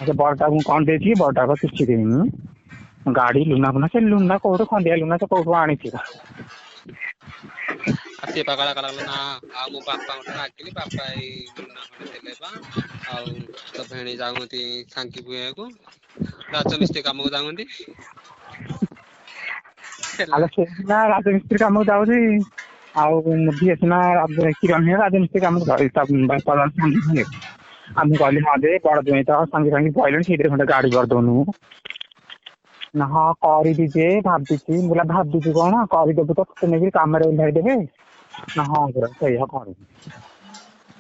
अच्छा बड़टा को कौन देती बड़टा को किसी देनी गाड़ी लुना पुना से लुना कौटो खंडिया लुना से कौटो आनी थी से पकड़ा कला ना आ मो बापा उठा राखिली बापा ए लुना खंडे देले बा आ तो भेणी जाउंती सांकी बुए को राजमिस्त्री काम को जाउंती आलो से ना राजमिस्त्री काम को जाउती आउ मुझे सिना किरण है राजमिस्त्री काम को जाउती तब बापा संगी हम कहली हाँ दे बड़ दुई तो संगे संगे पहले से खंडे गाड़ी कर दोनू ना हाँ कर दीजे भाभी बोला भाभी कौन करदेबू तो नहीं कम ओह्लई देवे ना हाँ पूरा सही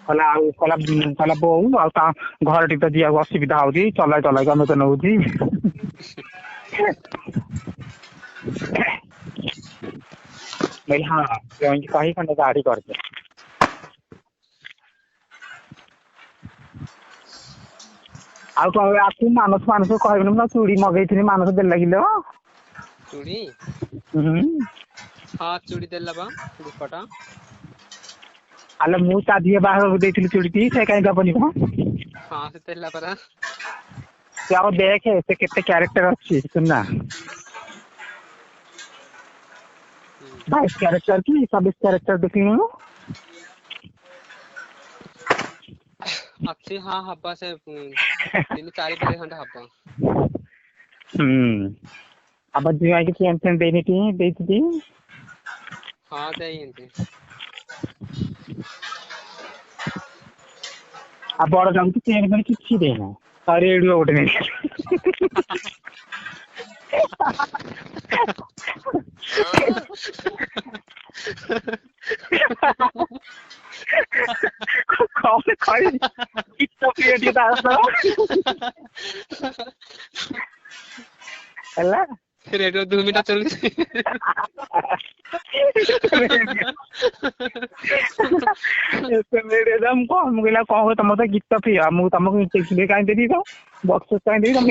कला कला बोऊ आ घर टी तो जी असुविधा होती चलाई चलाई आम तो नौ हाँ कही खंडे गाड़ी करते आसू मानस मानस कहबे ना चूड़ी मगेई मानस दे लगिल चूड़ी हाँ चूड़ी देला बा दुपटा अल मु ता दिए बाहर देइथिली चूड़ी से कहीं दबनी को हाँ से देला परा से आओ देखे से केते कैरेक्टर अछि सुनना 22 कैरेक्टर की 26 कैरेक्टर देखिनु अच्छी हाँ हब्बा से 3-4 बजे खंडे हब्बा अब जी आई के चैंपियन देनी थी देती थी हाँ देइंती अब बड़ जाऊ तो चैन में किछि देना अरे रेडियो गोटे नहीं कौन खाई कितना प्लेट था हला रेडियो 2 मिनट चल एकदम कौन मुगला कौन तुम तो गीत पी मु तुमको टिकट काई देदी तो बॉक्स काई देदी तुम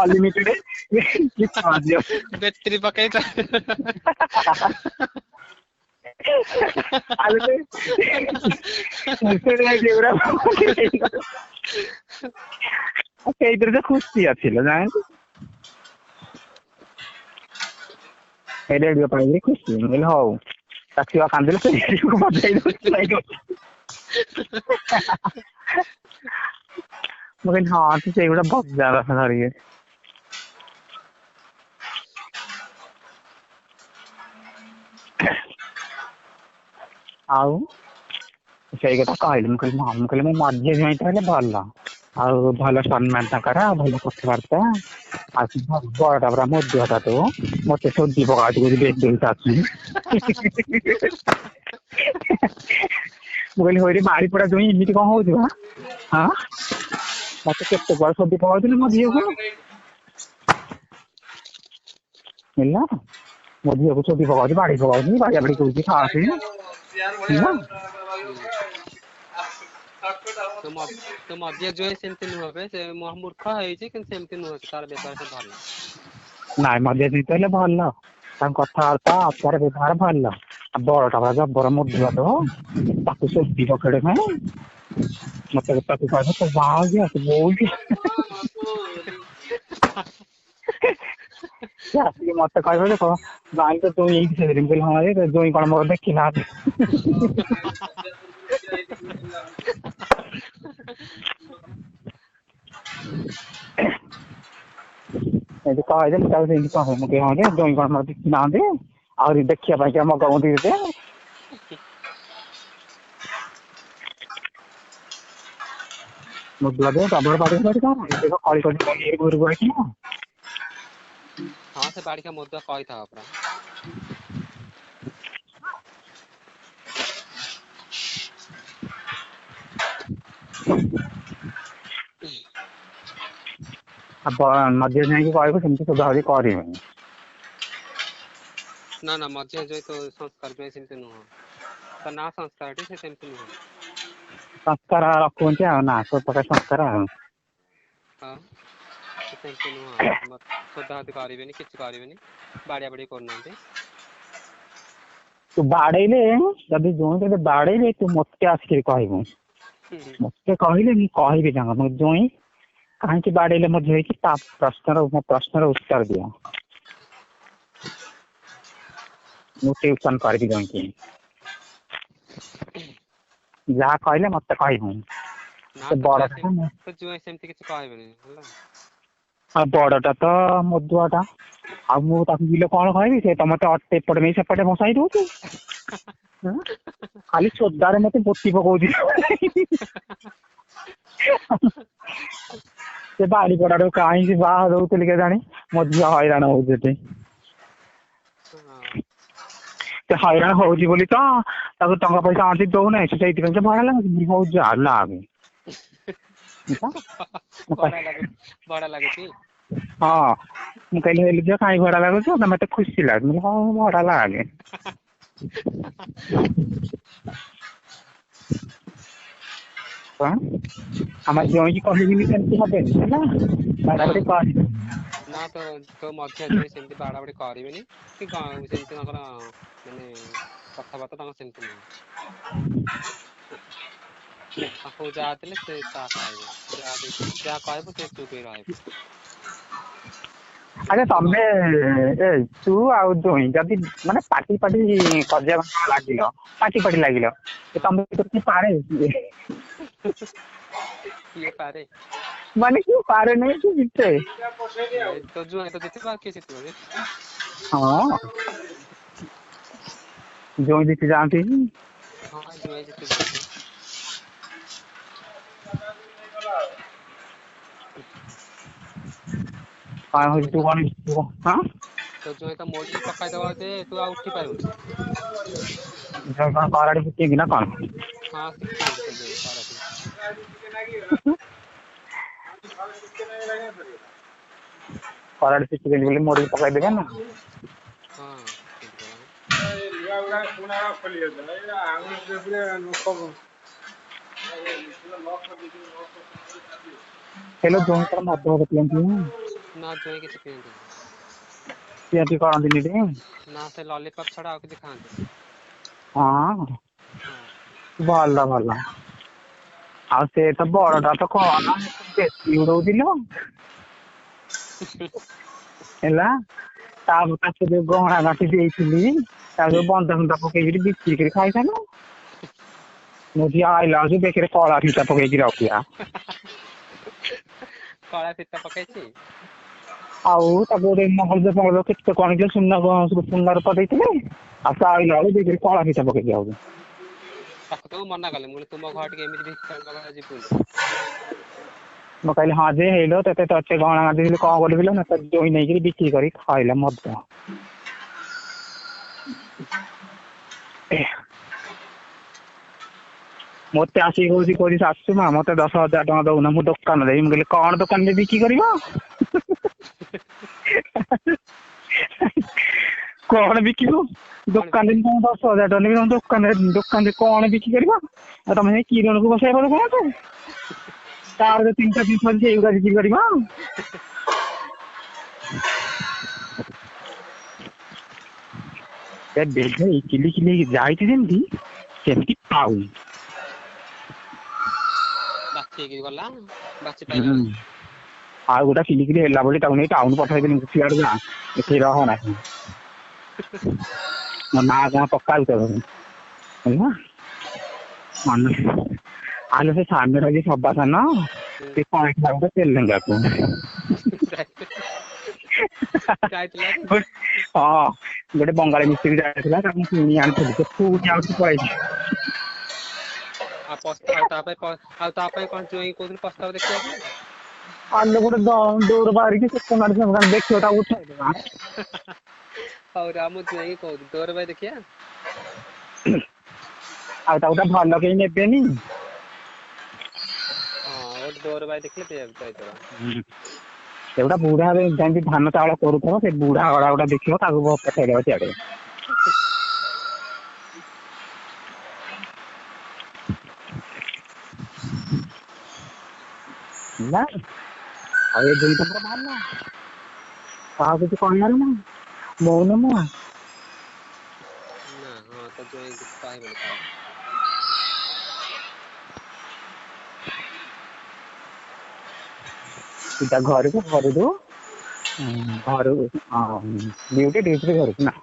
अनलिमिटेड गीत आ दियो बैटरी पकाई था आले मुझे जेवरा ओके इधर से खुश थी আছিল जान रेडियो पाई खुशी मिल हो ताकि कांदले से रेडियो को बजाई दो मगर हाँ तो से एगुड़ा बहुत ज्यादा सारी है आउ से कथा कहली मुझे मो मध्य जाइए भल आउ भल सम्मान तक भल कथबार्ता बड़ा पूरा मध्य तो मत सोधी पका मुझे हई मारी पड़ा जो इमिटी कौन हो हाँ मत के सोधी पकाऊ मो झील को मिलना मो झील को सोधी पकाऊ बाड़ी पकाऊ बाड़िया बाड़ी कर खास तो मध्य जो है सेमती नुह पे से मूर्ख है कि सेमती नुह तार व्यवहार से भल ना मध्य जीत भल कथबार्ता आचार व्यवहार भल बड़टा जबर मध्य तो सोधी पकड़े में मत कह तो बाहर बोल मत कह देख गाई तो तुम यही बोल हाँ जो कौन मोर देखी ना कहे कह मुझे हाँ जो कौन मोर देखी ना दे और देखिए मगाऊ दे मुझे तबर बाड़ी कौन कली कली घर को हाँ से बाड़ी का मुद्दा कही था अपना अब मध्य जाए कह सेमती सुधारी कर ना ना मध्य जो तो संस्कार जो सेमती नुह ना संस्कार से सेमती नुह संस्कार रखुंटे ना सब प्रकार संस्कार हाँ सेमती नुह सदाहती करेनि कि करेनि बाड़िया बाड़ी करना तू बाड़ेले जदि जोई तते बाड़ेले तू मते आसिक कहबो मते कहले मी कहबी जंग मो जोई कहीं बाड़ेले मो जोई की ता प्रश्नर उत्तर दियो मु ट्यूशन करबी जोई की जहाँ कहले मते कहबो ना बड़ा तो जुए सेमती किसी कहबेनी आ बड़टा तो मधुआटा आ मु ताकू बिले कौन कहबी से तो मते एपटे नहीं सेपटे बसाई दउछु खाली सोदारे मते बोती पकौची से बाड़ी पड़ाड़ो कहीं से बाहा दउतले के जानी मधुआ हैरान होउते ते हैरान होउची बोली तो ताकू टंका पैसा आंटी दउ नै से सेति से भड़ा लागे हो जा लागे बड़ा लागे हाँ मु कहले हेली जो काई भड़ा लागो तो मते खुशी लागे हां भड़ा लागे हमारे जोई की कहली भी सेमती हबे ना बाड़ाबड़ी कर ना तो मध्य जोई सेमती बाड़ाबड़ी करबेनी कि सेमती तंकर माने कथाबार्ता तंकर सेमती नहीं ताको जा देले से ता खाइबो जा कहबो से चुप ही रहबो अरे तमे ए तू आउ जोई जदि माने पार्टी कजे लागिलो पार्टी लागिलो तमे तो की पारे ये पारे माने क्यों पारे नहीं कि जीते तो जो है तो जीते बाकी जीते होगे हां जो जीते जानती हां जो है जीते हां हो तू कौन हां तो जो है तो मोड़ के पकाई दवा दे तू आ उठी पारुनी जो कौन कराड़ी फुटी कि ना कौन हां सिक्के तो जो कराड़ी फुटी के बोले मोड़ के पकाई देबे ना हां हेलो जोई तर मत हो प्लेंटी ना जो है किसी पेन पियाटी करन दिनी रे ना से लॉलीपॉप छड़ा के दिखांते हां भला भला आ से तो बड़टा तो कोना बेसी उड़ौ दिलो ହେଲା ତା ସେ ଯୋଉ ଗହଣା ଗାଠି ଦେଇଥିଲି ତା ଯୋଉ ବନ୍ଧା ବନ୍ଧା ପକେଇକି ବିକ୍ରି ଖାଇଥାନ ମୋ ଝିଅ ଆଇଲା ଯୋଉ ବେକରେ କଳା ଫିତା ପକେଇକି ରଖିଆ କଳା ଫିତା ପକେଇଛି ଆଉ ତାକୁ ଗୋଟେ ମଙ୍ଗଳ କେତେ କଣ କି ସୁନା ରୂପା ଦେଇଥିଲେ ଆଉ ସେ ଆଇଲା ବେଳକୁ ବେକରେ କଳା ଫିତା ପକେଇକି ଆଉଛୁ ତାକୁ ତ ମନା କଲେ ମୁଁ ତୁମ ଘର ଟିକେ ଏମିତି ଭିକ୍ଷା ଯିବୁନି ମୁଁ କହିଲି ହଁ ଯେ ହେଇଲୋ ତତେ ତତେ ଗହଣା ଗାଠି ଦେଇଥିଲି କଣ କରିବି ନା ତ ଜୋଇ ନେଇକିରି ବିକ୍ରି କରି ଖାଇଲା ମଦ ମତେ ଆସିକି କହୁଛି କହୁଛି ଶାଶୁ ମା ମତେ 10,000 ଟଙ୍କା ଦଉନା ମୁଁ ଦୋକାନ ଦେବି ମୁଁ କହିଲି କଣ ଦୋକାନରେ ବିକ୍ରି କରିବ କଣ ବିକିବ ଦୋକାନରେ କଣ 10,000 ଟଙ୍କା ନେବି ଦୋକାନରେ କଣ ବିକ୍ରି କରିବ ଆଉ ତମେ ସେଇ କିରଣକୁ ବସେଇବ କଣ ତାର ଯୋଉ 3ଟା ଜିନିଷ ଅଛି ସେଇଗୁଡା ବିକ୍ରି କରିବ କିଲି କିଲି ଯାଇଛି ଯେମିତି ସେମିତି ପାଉନି ଗଲା ବାଛି ପାଇଲା ଆଉ ଗୋଟା କିଲିକିଲି ହେଲା ବୋଲି ତାକୁ ନେଇ ଟାଉନ ପଠେଇଦେଲି ସିଆଡେ ଯା ଏଠି ରହ ନାହିଁ ମୋ ମା ଗାଁ ପକାଉ ତ ହେଲା ଆଲୋ ସେ ସାମ୍ନାରେ ଯିଏ ସବା ସାନ ସେ କଣ ହେଇଥିଲା ଗୋଟେ ତେଲେଙ୍ଗାକୁ ହଁ ଗୋଟେ ବଙ୍ଗାଳୀ ମିସ୍ତ୍ରୀ ଯାଇଥିଲା ତାକୁ କିଣି ଆଣିଥିଲି ସେ ପୁଣି ଆଉଠି ପଳେଇଛି ଆଉ ତା ପାଇଁ କଣ ଜୁଆଇଁ କହୁଥିଲି ପ୍ରସ୍ତାବ ଦେଖିବାକୁ ଆଲୋ ଗୋଟେ ଦୌଡ଼ ବାହାରିକି ସେ କୋଣାର୍କ ଦେଖିବ ତାକୁ ଉଠେଇଦେବା ହଉ ମୁଁ ଜୁଆଇଁ କହୁଥିଲି ତୋର ଭାଇ ଦେଖିଆ ଆଉ ତାକୁ ତ ଭଲ କେହି ନେବେନି ଗୋଟେ ତୋର ଭାଇ ଦେଖିଲେ ସେଗୁଡା ବୁଢା ଯେମିତି ଧାନ ଚାଉଳ କରୁଥିବ ସେ ବୁଢା ଗଡା ଗୁଡା ଦେଖିବ ତାକୁ ପଠେଇଦବ ସିଆଡେ ନା ଆଉ ଏ ଦୁଇ ଟଙ୍କା ବାହାରିଲା କାହାକୁ କିଛି କହିବାର ନା ମଉନ ମୁହଁ ପାଇବନି ପାଇବନି। सीधा घरକୁ ଘରକୁ ଘରୁ ଡ୍ୟୁଟି ଡ୍ୟୁଟିରେ ଘରକୁ ନା।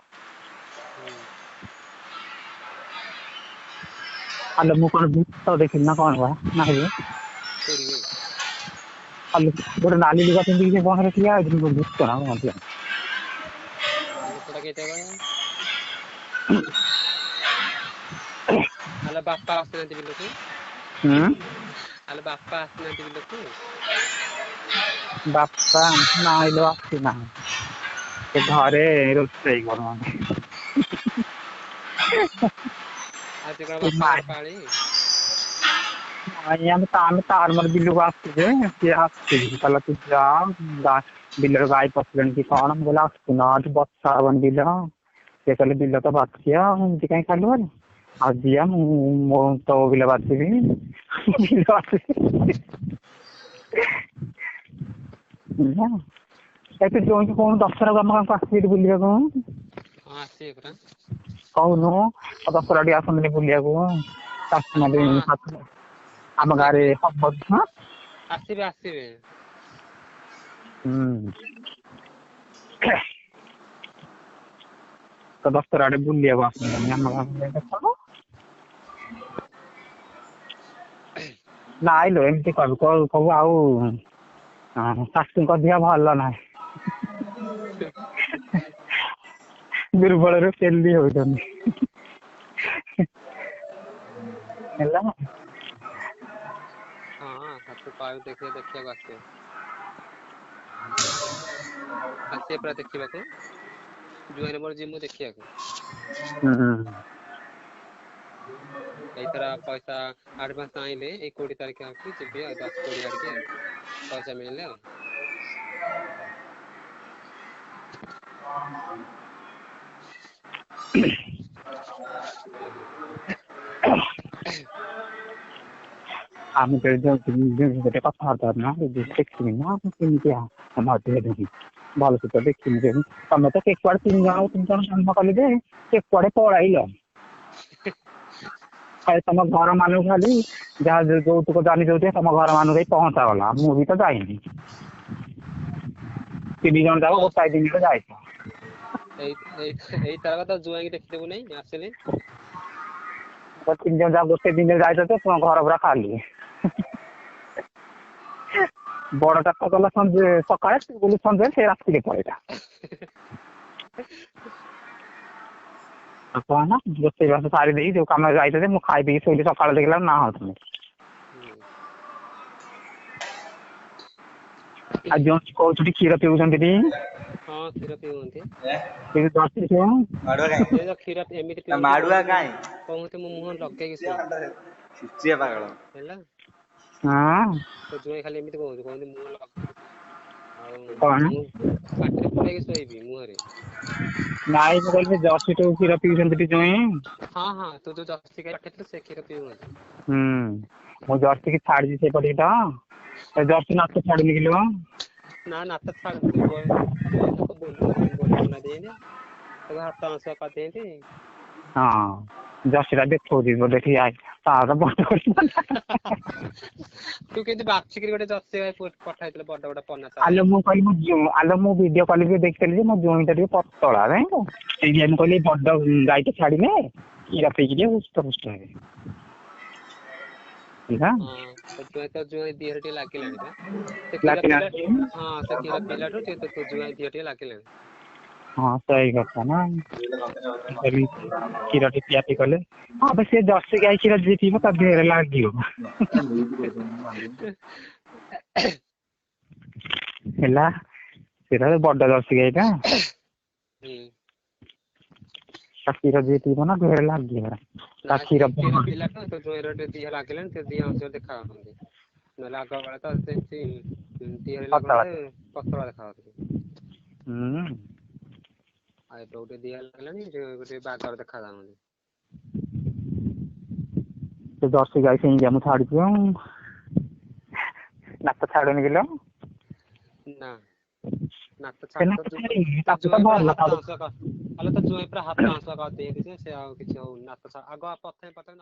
ଆଲୋ ମୁଁ କଣ ଭୂତ ଦେଖିଲି ନା କଣ ବା ନାହିଁ କୋଉଠି ଆଲୋ ଗୋଟେ ନାଲି ଲୁଗା ପିନ୍ଧିକି ସେ ବଣରେ ଠିଆ ହେଇଛି ଭୂତ ନା କଣ ଲୋକଟା କେତେ ଆଲୋ ବାପା ଆସିନାହାନ୍ତି ବିଲକୁ? ଆଲୋ ବାପା ଆସିନାହାନ୍ତି ବିଲକୁ? ବାପା ନାଇଲୋ ଆସିନାହାନ୍ତି ସେ ଘରେ ରୋଷେଇ କରୁଛନ୍ତି। ଆଜି କଣ ବାପାଙ୍କର ପାଳି? ନାଇଁ ଆମେ ତାର ମୋର ବିଲକୁ ଆସିଛୁ ଯେ ସିଏ ଆସିଛି କହିଲା ତୁ ଯା ବିଲରେ ଗାଈ ପଶିଲେଣି କି କଣ ମୁଁ କହିଲି ଆସୁନ ଆଜି ବର୍ଷା ହବନି ବିଲ ସେ କହିଲେ ବିଲ ତ ବାଛିଆ ଏମିତି କାଇଁ ଖାଲି ହବନି ଆଉ ଯିଆ ମୁଁ ତୋ ବିଲ ବାଛିବି ବିଲ ବାଛିବି ତୁ ଯୋଉଠି କହୁନୁ ଦଶହରାକୁ ଆମ ଗାଁକୁ ଆସିବି ବୁଲିବାକୁ। ହଁ ଆସିବେ ପରା। କହୁନୁ ଦଶହରା ଟିକେ ଆସନ୍ତିନି ବୁଲିବାକୁ ଆମ ଆସିବେ ଗାଁରେ ପରା ହବ। ଆସିବେ ଆସିବେ। ତ ଦଶହରା ଆଡେ ବୁଲିବାକୁ ଆସନ୍ତାନି ଆମ ଗାଁକୁ। ନାଇଁଲୋ ଏମିତି କହିବୁ ଆଉ ଶାଶୁଙ୍କ ଦେହ ଭଲ ନାହିଁ। ଦୁର୍ବଳରୁ ପେଲି ହଉଛନ୍ତି ହେଲା। ହଁ ତାକୁ କହିବୁ ଦେଖିବାକୁ ଆସିବେ। ଆସିବେ ପରା ଦେଖିବାକୁ ଜୁଆଇର ମୋର ଯିମୁ ଦେଖିବାକୁ। ଏଇଥର ପଇସା ଆଡଭାନ୍ସ ଆଣିଲେ ଏଇ 20 ତାରିଖ ଆଡକୁ ଯିବି ଆଉ 10-20 ଆଡିକି ଆଉ ପଇସା ମିଳିଲେ ଆଉ। ଆମେ ଗୋଟେ କଥାବାର୍ତ୍ତା ନା ଦେଖିବି ନା କେମିତିଆ ଭଲସେ ତ ଦେଖିନି ତମେ ତ କୁଆଡେ 3 ଜଣ ଜନ୍ମ କଲି ଯେ ସେ କୁଆଡେ ପଳାଇଲ ତମ ଘର ମାନଙ୍କୁ ଖାଲି ଯାହା ଯୌତୁକ ଜାଣି ଯାଉଥିବେ ତମ ଘର ମାନଙ୍କୁ ଯାଇ ପହଞ୍ଚାଗଲା ମୁଁ ବି ତ ଯାଇନି 3 ଜଣ ଯାକ ଗୋଟାଏ ଦିନରେ ଯାଇଛ। ଏଇ ଥରକ ତ ଜୁଆଇଁକି ଦେଖିଦେବୁ ନାଇଁ ଆସିଲେ। 3 ଜଣ ଯାକ ଗୋଟେ ଦିନରେ ଯାଇଛ ତ ତୁମ ଘର ପୁରା ଖାଲି। ବଡଟା ତ ଗଲା ସକାଳେ ସଞ୍ଜରେ ସେ ରାତିରେ ପଳେଇଲା। କଣ ରୋଷେଇ ବାସ ସାରି ଦେଇକି ଯୋଉ କାମରେ ଯାଇଥିଲେ ମୁଁ ଖାଇ ଦେଇକି ଶୋଇଲି ସକାଳେ ଦେଖିଲା ନା ହଉతుంది। ଆଉ ଯୋଉ କହୁଛୁ କ୍ଷୀର ପିଉଛନ୍ତି ଟି? ହଁ କ୍ଷୀର ପିଉଛନ୍ତି। ସେ କ୍ଷୀର ଏମିତି ପିଅନ୍ତି କହନ୍ତି ମୋ ମୁହଁ ଲଗେଇକି ଶୋଇବି ହେଲା। ତୋ ଜୁଆଇଁ ଖାଲି ଏମିତି କହନ୍ତି ମୁହଁ ଲଗେଇକି ଆଉ କଣ ମୁଁ ପାଟିରେ ପୁରେଇକି ଶୋଇବି ମୁହଁରେ। ନାଇଁ ମୁଁ କହିଲି ଜର୍ସି ଟୁ କ୍ଷୀର ପିଉଛନ୍ତି ଟି ଜୁଆଇଁ? ହଁ ତୁ ଯୋଉ ଜର୍ସି ଗାଈ ରଖିଥିଲୁ ସେ କ୍ଷୀର ପିଉଛନ୍ତି। ମୁଁ ଜର୍ସି କି ଛାଡିଛି ସେପଟେ ତ ଜର୍ସି ନାଚ ଛାଡୁନି କିଲୋ। ନା ନାଟ ଛାଡୁନି ଲୋକ ବୋଲି ବୁଲା ଦିଏନ୍ତି ତାକୁ ହାଟ ମାଂସ କରିଦିଅନ୍ତି। ହଁ ଜର୍ସିଟା ଦେଖଉଛି ବୋଧେ ଠିଆ ହେଇକି ତୁ କେମିତି ବାଛିକିରି ଗୋଟେ ଜର୍ସି ଗାଈ ପଠାଇଥିଲୁ ବଡ ପନା ଆଲୋ ମୁଁ କହିଲି ମୁଁ ଭିଡିଓ କଲିଂରେ ଦେଖିଥିଲି ଯେ ମୋ ଜୁଆଇଁଟା ଟିକେ ପତଳା ଜାଣିଲୁ ସେଇଥିପାଇଁ ମୁଁ କହିଲି ବଡ ଗାଈଟେ ଛାଡିଲେ କ୍ଷୀର ପିଇକି ଟିକେ ହୃଷ୍ଟପୃଷ୍ଟ ହେବେ। ତୋ ଜୁଆଇଁ ଦିହରେ ଟିକେ ଲାଗିଲାଣି ବା ସେ କ୍ଷୀର ପିଇଲା ଲାଗିଲାଣି ସେ କ୍ଷୀର ପିଇଲାଠୁ ତୋ ଜୁଆଇଁ ଦିହ ଟିକେ ଲାଗିଲାଣି। ହଁ ସେଇ କଥା ନା କ୍ଷୀର ଟିକେ ପିଆ ପିଇ କଲେ ହଁ ସେ ଜର୍ସି ଗାଈ କ୍ଷୀର ଯିଏ ପିଇବ ତା ଦେହରେ ଲାଗିବ। ହେଲା ସେଟା ବଡ ଜର୍ସି ଗାଈଟା। ତା କ୍ଷୀର ଯିଏ ପିଇବ ନା ଦେହରେ ଲାଗିବ। ନା ସେ କ୍ଷୀର ପିଇଲାଠୁ ତୋ ଜୁଆଇଁର ଟିକେ ଦିହ ଲାଗିଲାଣି ସେ ଦିହ ଅଂଶ ଦେଖା ଯାଉଛନ୍ତି। ନହେଲେ ଆଗ ବେଳେ ତ ସେମିତି ଦିହରେ ପତଳା ଲାଗୁନଥିଲେ ପତଳା ଦେଖା ହୁଁ। ଆଉ ଏବେ ଗୋଟେ ଦିହ ଲାଗିଲାଣି ଗୋଟେ ବାଘର ଦେଖା ଯାଉନ୍ତି। ସେ ଜର୍ସି ଗାଈ ସେମିତିଆ ମୁଁ ଛାଡିଛି ଆଉ ନାକ ଛାଡୁନି କିଲୋ। ନା ନାଟ ସେ ଛାଡୁନି ନାକ ଛାଡିନି ତୋ ତାକୁ ତ ଜୁଆଇଁ ପୁରା ଭଲ ହାଟ ଛାଡୁଛି। ମାଂସ ଆଲୋ ତ ଜୁଆଇଁ ପୁରା ହାତ ଆଂଶୁଆ କରିଦେଇଛି ଯେ ସେ ଆଉ କିଛି ହଉନି ନାତ ଆଗ ପ୍ରଥମେ ନାତ